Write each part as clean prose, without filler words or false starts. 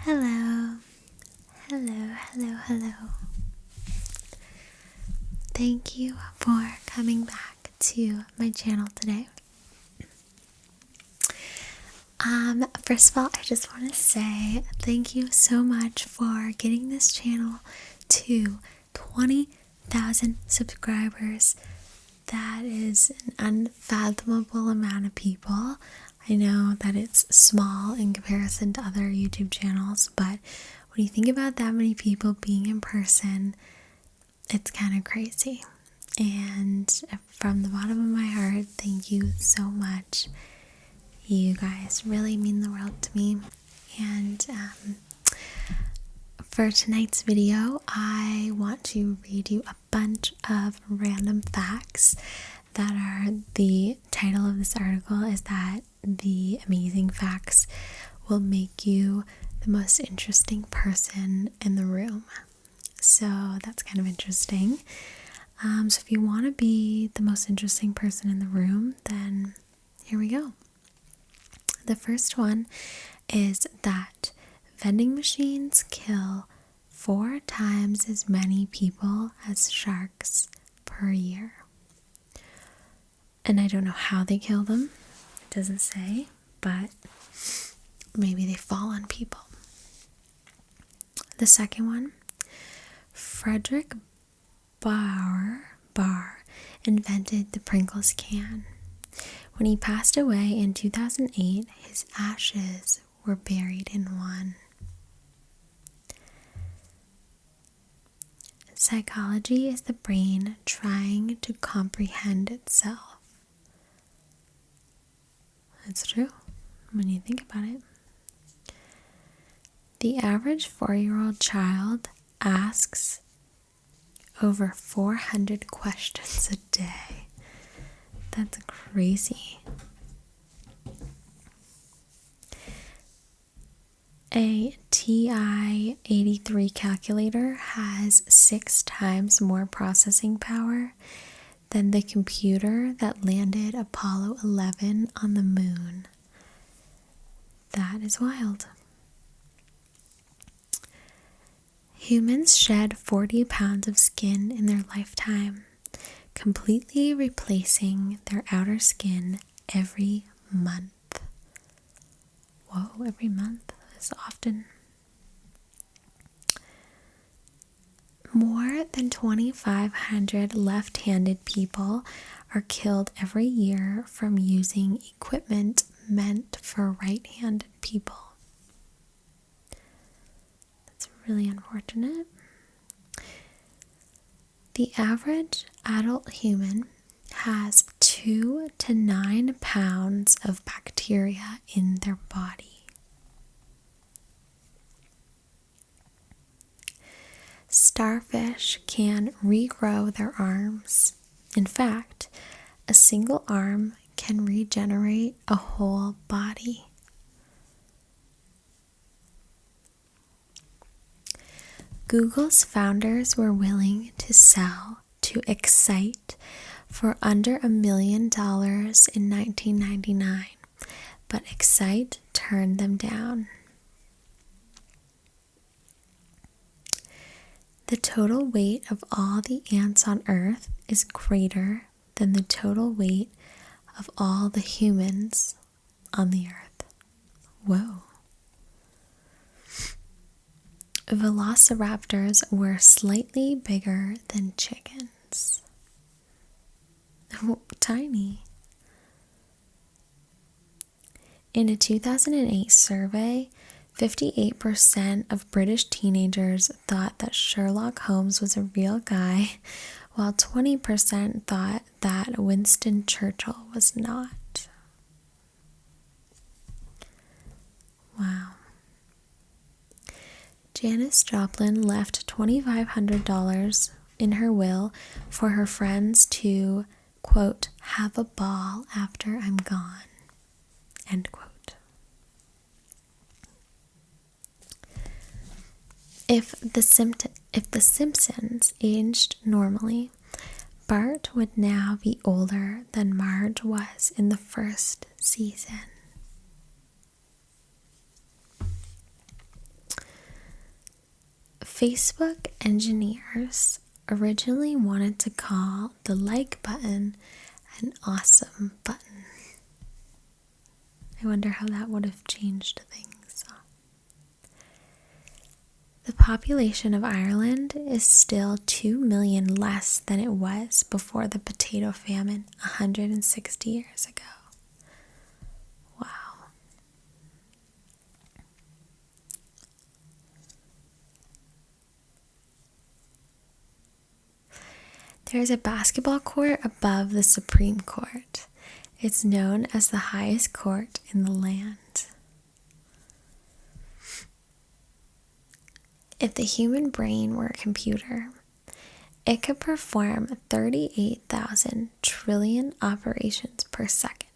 Hello, hello. Thank you for coming back to my channel today. First of all, I just want to say thank you so much for getting this channel to 20,000 subscribers. That is an unfathomable amount of people. I know that it's small in comparison to other YouTube channels, but when you think about that many people being in person, it's kind of crazy. And from the bottom of my heart, thank you so much. You guys really mean the world to me. And for tonight's video, I want to read you a bunch of random facts that are the title of this article is that the amazing facts will make you the most interesting person in the room. So that's kind of interesting. So if you want to be the most interesting person in the room, then here we go. The first one is that vending machines kill 4 times as many people as sharks per year. And I don't know how they kill them. It doesn't say, but maybe they fall on people. The second one, Frederick Barr invented the Pringles can. When he passed away in 2008, his ashes were buried in one. Psychology is the brain trying to comprehend itself. That's true when you think about it. The average 4-year-old child asks over 400 questions a day. That's crazy. A TI-83 calculator has 6 times more processing power than the computer that landed Apollo 11 on the moon. That is wild. Humans shed 40 pounds of skin in their lifetime, completely replacing their outer skin every month. Whoa, every month is often. More than 2,500 left-handed people are killed every year from using equipment meant for right-handed people. That's really unfortunate. The average adult human has 2 to 9 pounds of bacteria in their body. Starfish can regrow their arms. In fact, a single arm can regenerate a whole body. Google's founders were willing to sell to Excite for under $1 million in 1999, but Excite turned them down. The total weight of all the ants on Earth is greater than the total weight of all the humans on the Earth. Whoa. Velociraptors were slightly bigger than chickens. Oh, tiny. In a 2008 survey, 58% of British teenagers thought that Sherlock Holmes was a real guy, while 20% thought that Winston Churchill was not. Wow. Janis Joplin left $2,500 in her will for her friends to, quote, have a ball after I'm gone, end quote. If the Simpsons aged normally, Bart would now be older than Marge was in the first season. Facebook engineers originally wanted to call the like button an awesome button. I wonder how that would have changed things. The population of Ireland is still 2 million less than it was before the potato famine 160 years ago. Wow. There's a basketball court above the Supreme Court. It's known as the highest court in the land. If the human brain were a computer, it could perform 38,000 trillion operations per second.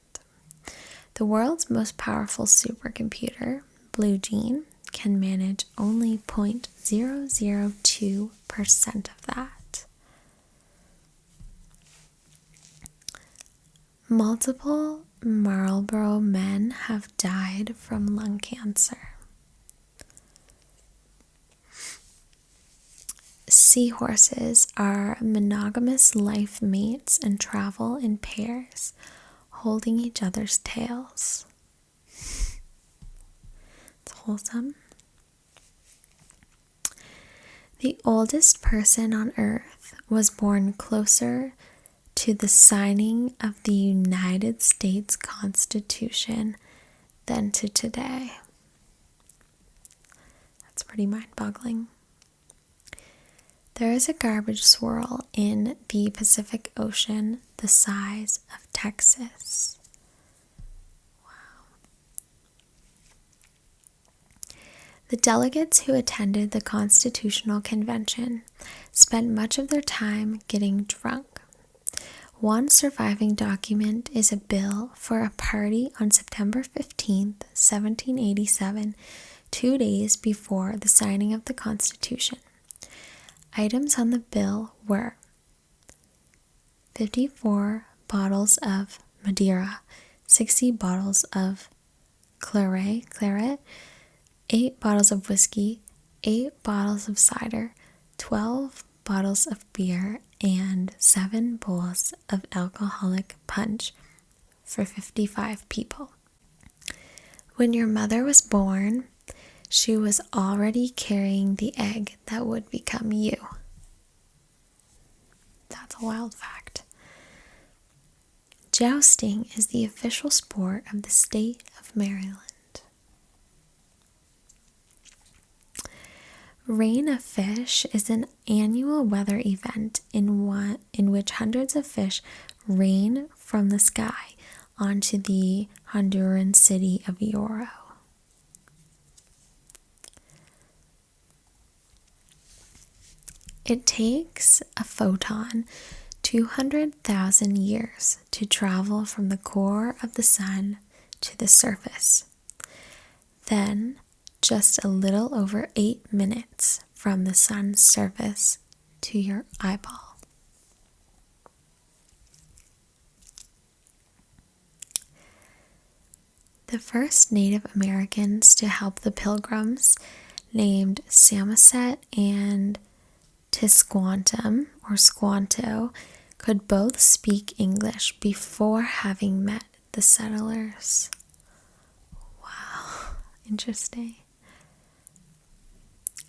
The world's most powerful supercomputer, Blue Gene, can manage only 0.002% of that. Multiple Marlboro men have died from lung cancer. Seahorses are monogamous life mates and travel in pairs, holding each other's tails. It's wholesome. The oldest person on Earth was born closer to the signing of the United States Constitution than to today. That's pretty mind-boggling. There is a garbage swirl in the Pacific Ocean the size of Texas. Wow. The delegates who attended the Constitutional Convention spent much of their time getting drunk. One surviving document is a bill for a party on September 15th, 1787, 2 days before the signing of the Constitution. Items on the bill were 54 bottles of Madeira, 60 bottles of claret, 8 bottles of whiskey, 8 bottles of cider, 12 bottles of beer, and 7 bowls of alcoholic punch for 55 people. When your mother was born, she was already carrying the egg that would become you. That's a wild fact. Jousting is the official sport of the state of Maryland. Rain of Fish is an annual weather event in which hundreds of fish rain from the sky onto the Honduran city of Yoro. It takes a photon 200,000 years to travel from the core of the sun to the surface. Then, just a little over 8 minutes from the sun's surface to your eyeball. The first Native Americans to help the Pilgrims, named Samoset and Tisquantum or Squanto, could both speak English before having met the settlers. Wow, interesting.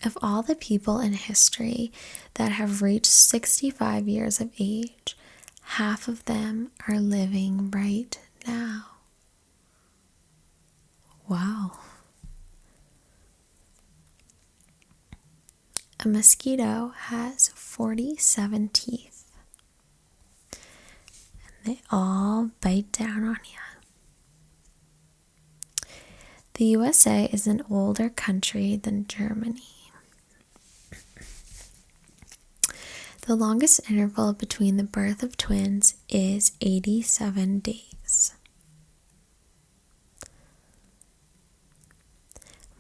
Of all the people in history that have reached 65 years of age, half of them are living right now. Wow. A mosquito has 47 teeth, and they all bite down on you. The USA is an older country than Germany. The longest interval between the birth of twins is 87 days.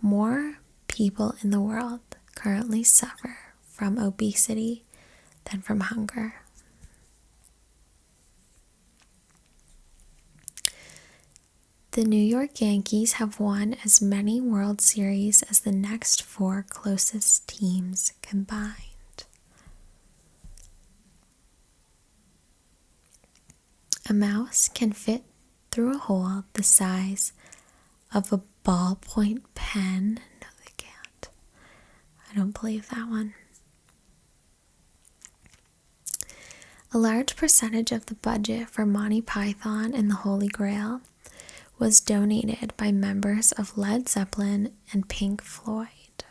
More people in the world currently suffer from obesity than from hunger. The New York Yankees have won as many World Series as the next four closest teams combined. A mouse can fit through a hole the size of a ballpoint pen. No, they can't. I don't believe that one. A large percentage of the budget for Monty Python and the Holy Grail was donated by members of Led Zeppelin and Pink Floyd.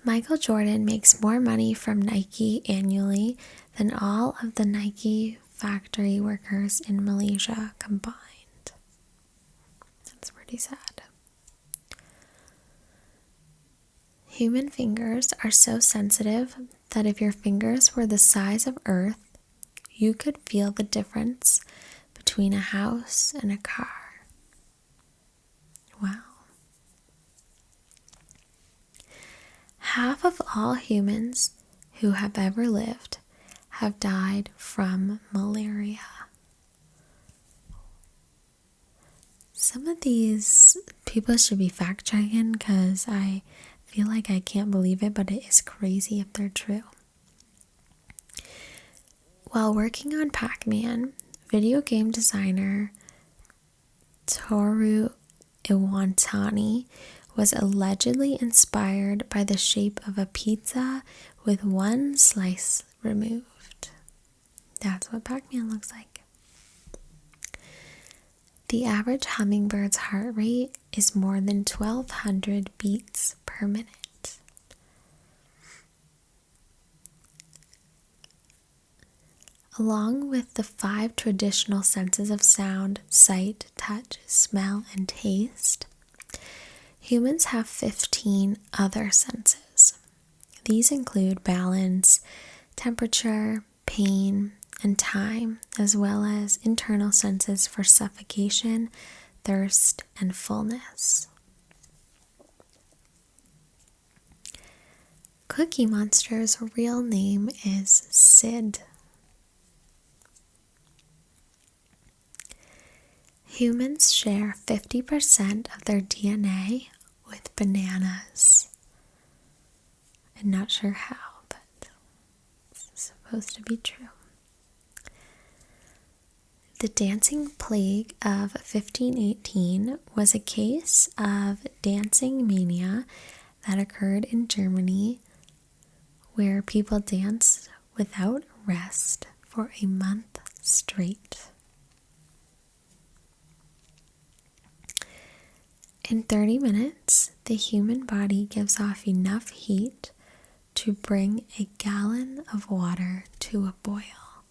Michael Jordan makes more money from Nike annually than all of the Nike factory workers in Malaysia combined. That's pretty sad. Human fingers are so sensitive that if your fingers were the size of Earth, you could feel the difference between a house and a car. Wow. Half of all humans who have ever lived have died from malaria. Some of these people should be fact-checking because I feel like I can't believe it, but it is crazy if they're true. While working on Pac-Man, video game designer Toru Iwatani was allegedly inspired by the shape of a pizza with one slice removed. That's what Pac-Man looks like. The average hummingbird's heart rate is more than 1,200 beats per minute. Along with the 5 traditional senses of sound, sight, touch, smell, and taste, humans have 15 other senses. These include balance, temperature, pain, and time, as well as internal senses for suffocation, thirst, and fullness. Cookie Monster's real name is Sid. Humans share 50% of their DNA with bananas. I'm not sure how, but it's supposed to be true. The dancing plague of 1518 was a case of dancing mania that occurred in Germany, where people danced without rest for a month straight. In 30 minutes, the human body gives off enough heat to bring a gallon of water to a boil.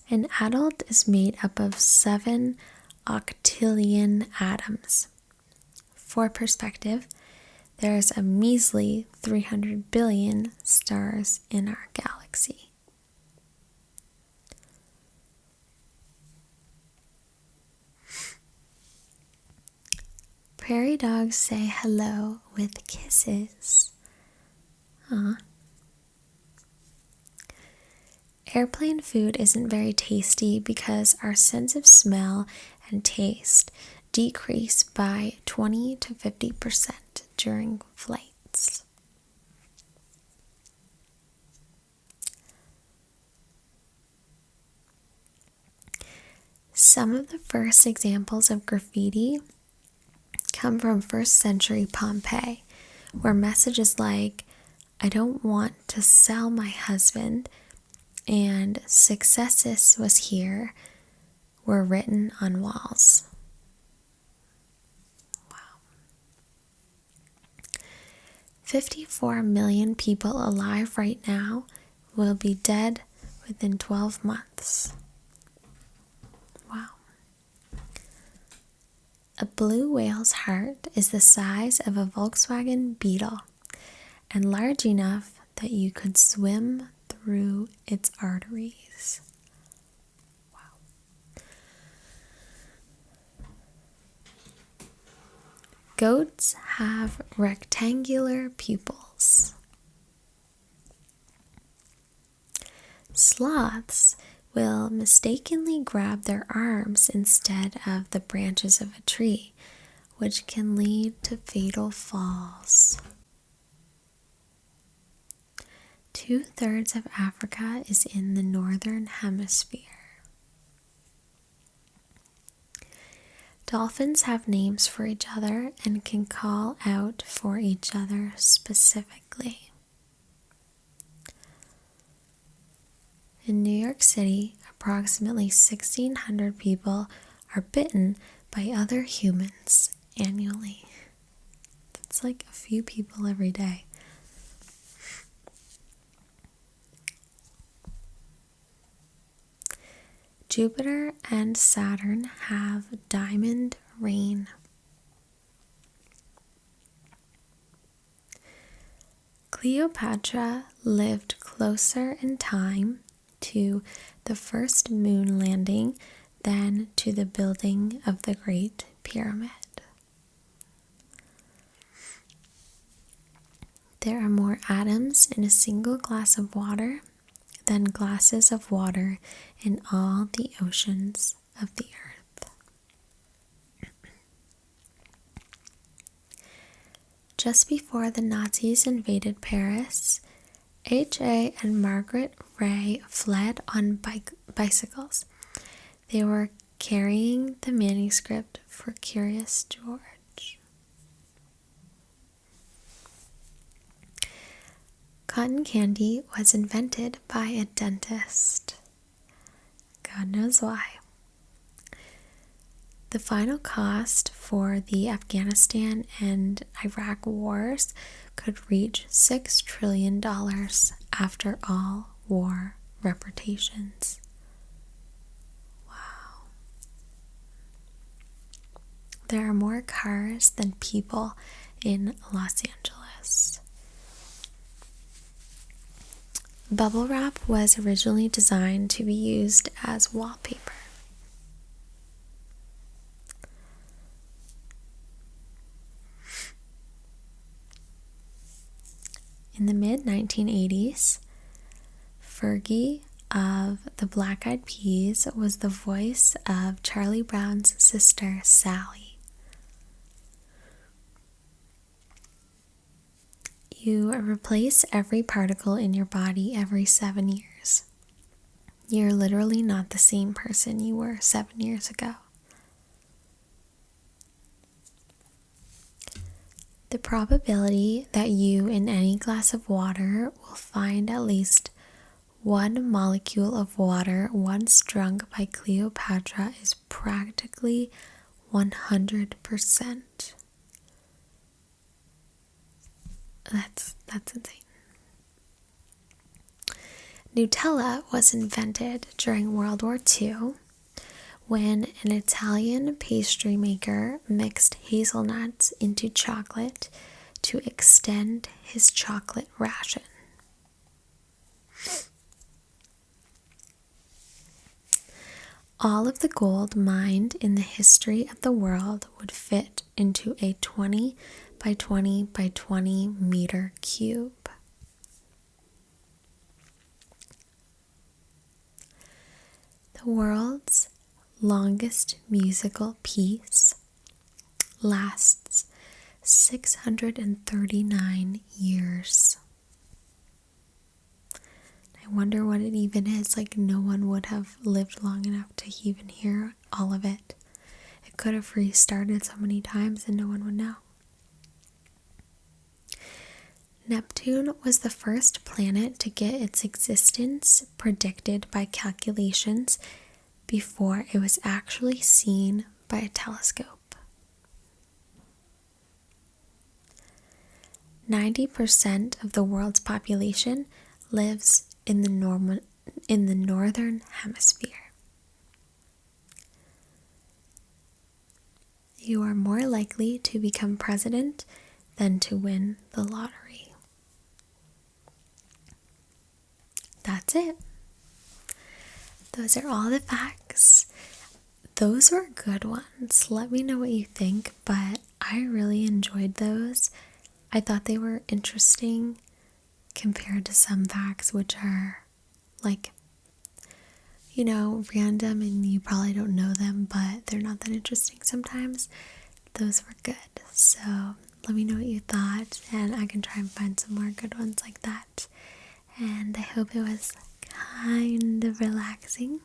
An adult is made up of 7 octillion atoms. For perspective, there's a measly 300 billion stars in our galaxy. Prairie dogs say hello with kisses. Aww. Airplane food isn't very tasty because our sense of smell and taste decrease by 20 to 50% during flights. Some of the first examples of graffiti come from 1st century Pompeii, where messages like, "I don't want to sell my husband," and "Successus was here," were written on walls. Wow. 54 million people alive right now will be dead within 12 months. Wow. A blue whale's heart is the size of a Volkswagen Beetle and large enough that you could swim through its arteries. Wow. Goats have rectangular pupils. sloths will mistakenly grab their arms instead of the branches of a tree, which can lead to fatal falls. 2/3 of Africa is in the northern hemisphere. Dolphins have names for each other and can call out for each other specifically. In New York City, approximately 1,600 people are bitten by other humans annually. That's like a few people every day. Jupiter and Saturn have diamond rain. Cleopatra lived closer in time to the first moon landing than to the building of the Great Pyramid. There are more atoms in a single glass of water than glasses of water in all the oceans of the earth. Just before the Nazis invaded Paris, H.A. and Margaret Ray fled on bicycles. They were carrying the manuscript for Curious George. Cotton candy was invented by a dentist. God knows why. The final cost for the Afghanistan and Iraq wars could reach $6 trillion after all war reparations. Wow. There are more cars than people in Los Angeles. Bubble wrap was originally designed to be used as wallpaper. In the mid-1980s, Fergie of the Black Eyed Peas was the voice of Charlie Brown's sister, Sally. You replace every particle in your body every 7 years. You're literally not the same person you were 7 years ago. The probability that you in any glass of water will find at least one molecule of water once drunk by Cleopatra is practically 100%. That's insane. Nutella was invented during World War II when an Italian pastry maker mixed hazelnuts into chocolate to extend his chocolate ration. All of the gold mined in the history of the world would fit into a 20 by 20 by 20 meter cube. The world's longest musical piece lasts 639 years. I wonder what it even is. Like, no one would have lived long enough to even hear all of it. It could have restarted so many times and no one would know. Neptune was the first planet to get its existence predicted by calculations before it was actually seen by a telescope. 90% of the world's population lives in the northern hemisphere. You are more likely to become president than to win the lottery. That's it. Those are all the facts. Those were good ones. Let me know what you think, but I really enjoyed those. I thought they were interesting compared to some facts which are like random and you probably don't know them, but they're not that interesting sometimes, those were good. So let me know what you thought, and I can try and find some more good ones like that. And I hope it was kind of relaxing.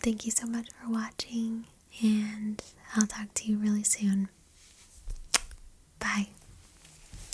Thank you so much for watching, and I'll talk to you really soon.